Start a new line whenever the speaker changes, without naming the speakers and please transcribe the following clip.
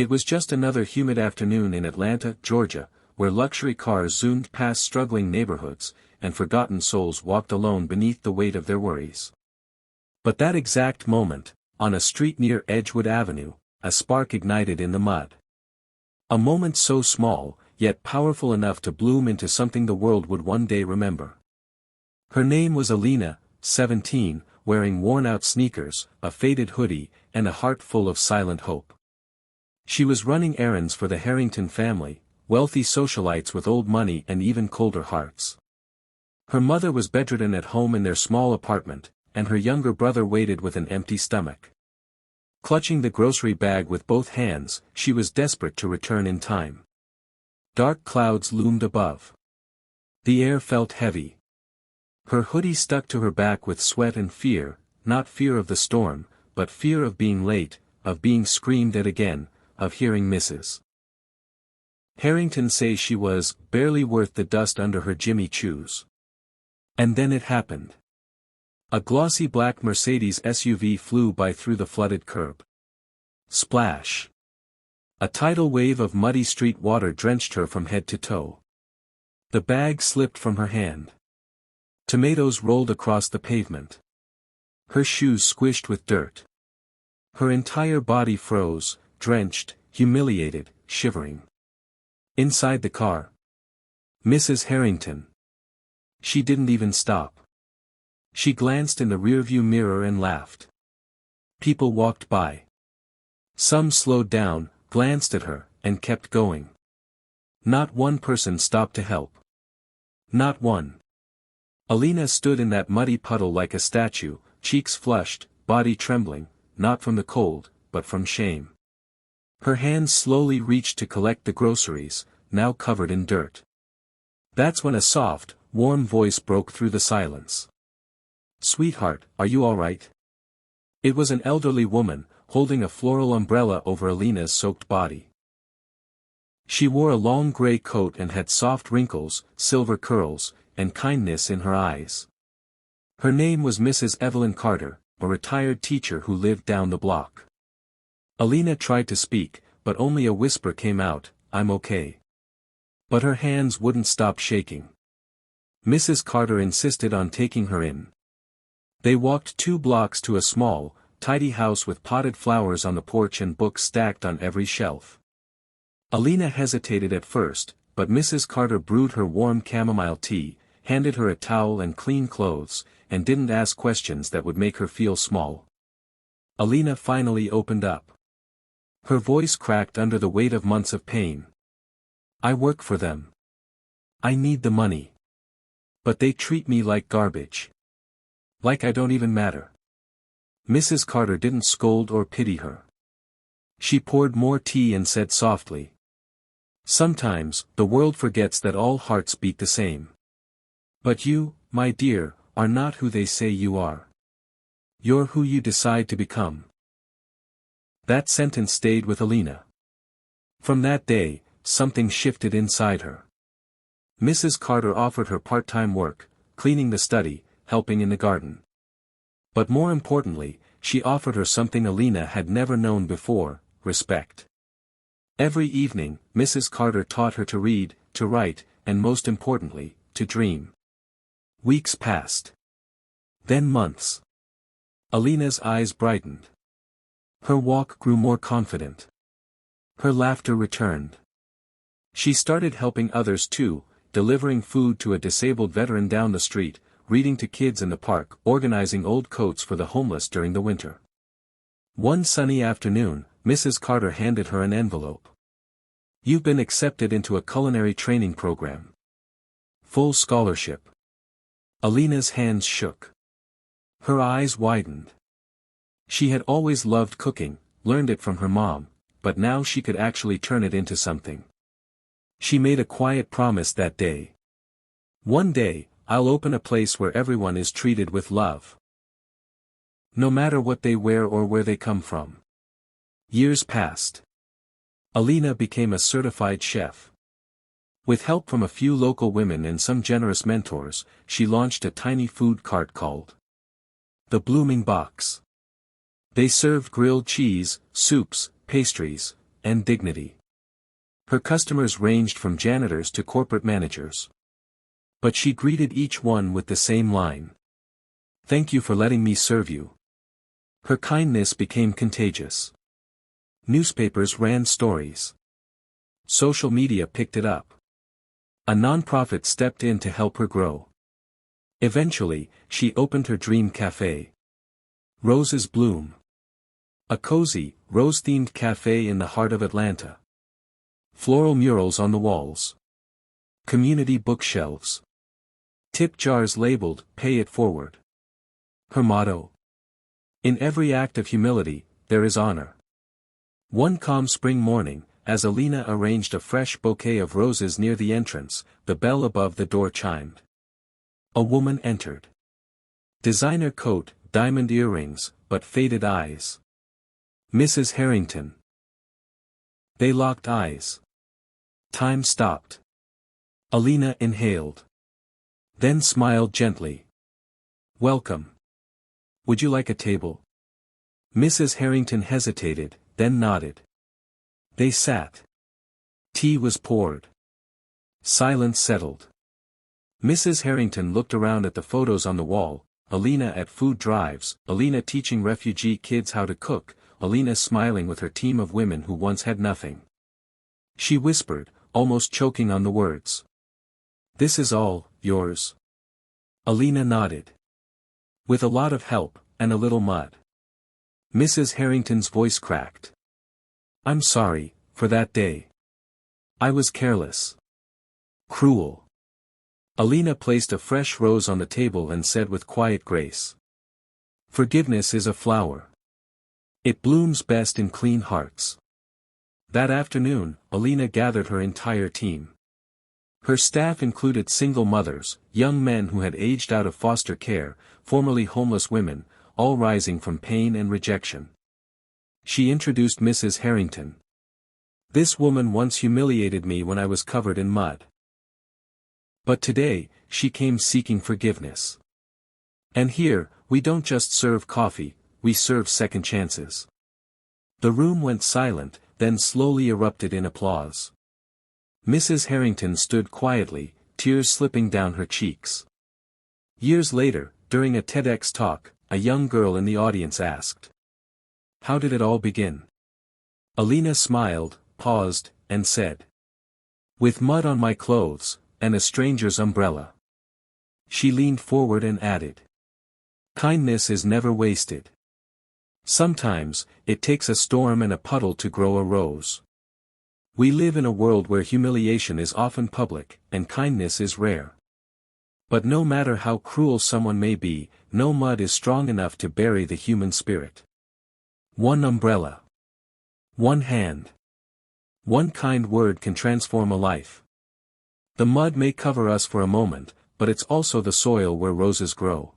It was just another humid afternoon in Atlanta, Georgia, where luxury cars zoomed past struggling neighborhoods, and forgotten souls walked alone beneath the weight of their worries. But that exact moment, on a street near Edgewood Avenue, a spark ignited in the mud. A moment so small, yet powerful enough to bloom into something the world would one day remember. Her name was Amina, 17, wearing worn-out sneakers, a faded hoodie, and a heart full of silent hope. She was running errands for the Harrington family, wealthy socialites with old money and even colder hearts. Her mother was bedridden at home in their small apartment, and her younger brother waited with an empty stomach. Clutching the grocery bag with both hands, she was desperate to return in time. Dark clouds loomed above. The air felt heavy. Her hoodie stuck to her back with sweat and fear, not fear of the storm, but fear of being late, of being screamed at again, of hearing Mrs. Harrington say she was barely worth the dust under her Jimmy Choos. And then it happened. A glossy black Mercedes SUV flew by through the flooded curb. Splash! A tidal wave of muddy street water drenched her from head to toe. The bag slipped from her hand. Tomatoes rolled across the pavement. Her shoes squished with dirt. Her entire body froze, drenched, humiliated, shivering. Inside the car. Mrs. Harrington. She didn't even stop. She glanced in the rearview mirror and laughed. People walked by. Some slowed down, glanced at her, and kept going. Not one person stopped to help. Not one. Alina stood in that muddy puddle like a statue, cheeks flushed, body trembling, not from the cold, but from shame. Her hands slowly reached to collect the groceries, now covered in dirt. That's when a soft, warm voice broke through the silence. "Sweetheart, are you all right?" It was an elderly woman, holding a floral umbrella over Alina's soaked body. She wore a long gray coat and had soft wrinkles, silver curls, and kindness in her eyes. Her name was Mrs. Evelyn Carter, a retired teacher who lived down the block. Alina tried to speak, but only a whisper came out, "I'm okay." But her hands wouldn't stop shaking. Mrs. Carter insisted on taking her in. They walked 2 blocks to a small, tidy house with potted flowers on the porch and books stacked on every shelf. Alina hesitated at first, but Mrs. Carter brewed her warm chamomile tea, handed her a towel and clean clothes, and didn't ask questions that would make her feel small. Alina finally opened up. Her voice cracked under the weight of months of pain. "I work for them. I need the money. But they treat me like garbage. Like I don't even matter." Mrs. Carter didn't scold or pity her. She poured more tea and said softly, "Sometimes, the world forgets that all hearts beat the same. But you, my dear, are not who they say you are. You're who you decide to become." That sentence stayed with Alina. From that day, something shifted inside her. Mrs. Carter offered her part-time work, cleaning the study, helping in the garden. But more importantly, she offered her something Alina had never known before, respect. Every evening, Mrs. Carter taught her to read, to write, and most importantly, to dream. Weeks passed. Then months. Alina's eyes brightened. Her walk grew more confident. Her laughter returned. She started helping others too, delivering food to a disabled veteran down the street, reading to kids in the park, organizing old coats for the homeless during the winter. One sunny afternoon, Mrs. Carter handed her an envelope. "You've been accepted into a culinary training program. Full scholarship." Alina's hands shook. Her eyes widened. She had always loved cooking, learned it from her mom, but now she could actually turn it into something. She made a quiet promise that day. "One day, I'll open a place where everyone is treated with love. No matter what they wear or where they come from." Years passed. Alina became a certified chef. With help from a few local women and some generous mentors, she launched a tiny food cart called the Blooming Box. They served grilled cheese, soups, pastries, and dignity. Her customers ranged from janitors to corporate managers. But she greeted each one with the same line. "Thank you for letting me serve you." Her kindness became contagious. Newspapers ran stories. Social media picked it up. A nonprofit stepped in to help her grow. Eventually, she opened her dream cafe. Roses Bloom. A cozy, rose-themed cafe in the heart of Atlanta. Floral murals on the walls. Community bookshelves. Tip jars labeled, "Pay it forward." Her motto? "In every act of humility, there is honor." One calm spring morning, as Amina arranged a fresh bouquet of roses near the entrance, the bell above the door chimed. A woman entered. Designer coat, diamond earrings, but faded eyes. Mrs. Harrington. They locked eyes. Time stopped. Amina inhaled. Then smiled gently. "Welcome. Would you like a table?" Mrs. Harrington hesitated, then nodded. They sat. Tea was poured. Silence settled. Mrs. Harrington looked around at the photos on the wall, Amina at food drives, Amina teaching refugee kids how to cook, Amina smiling with her team of women who once had nothing. She whispered, almost choking on the words. "This is all yours." Amina nodded. "With a lot of help, and a little mud." Mrs. Harrington's voice cracked. "I'm sorry, for that day. I was careless. Cruel." Amina placed a fresh rose on the table and said with quiet grace. "Forgiveness is a flower. It blooms best in clean hearts." That afternoon, Amina gathered her entire team. Her staff included single mothers, young men who had aged out of foster care, formerly homeless women, all rising from pain and rejection. She introduced Mrs. Harrington. "This woman once humiliated me when I was covered in mud. But today, she came seeking forgiveness. And here, we don't just serve coffee, we serve second chances." The room went silent, then slowly erupted in applause. Mrs. Harrington stood quietly, tears slipping down her cheeks. Years later, during a TEDx talk, a young girl in the audience asked, "How did it all begin?" Amina smiled, paused, and said, "With mud on my clothes, and a stranger's umbrella." She leaned forward and added, "Kindness is never wasted. Sometimes, it takes a storm and a puddle to grow a rose." We live in a world where humiliation is often public, and kindness is rare. But no matter how cruel someone may be, no mud is strong enough to bury the human spirit. One umbrella. One hand. One kind word can transform a life. The mud may cover us for a moment, but it's also the soil where roses grow.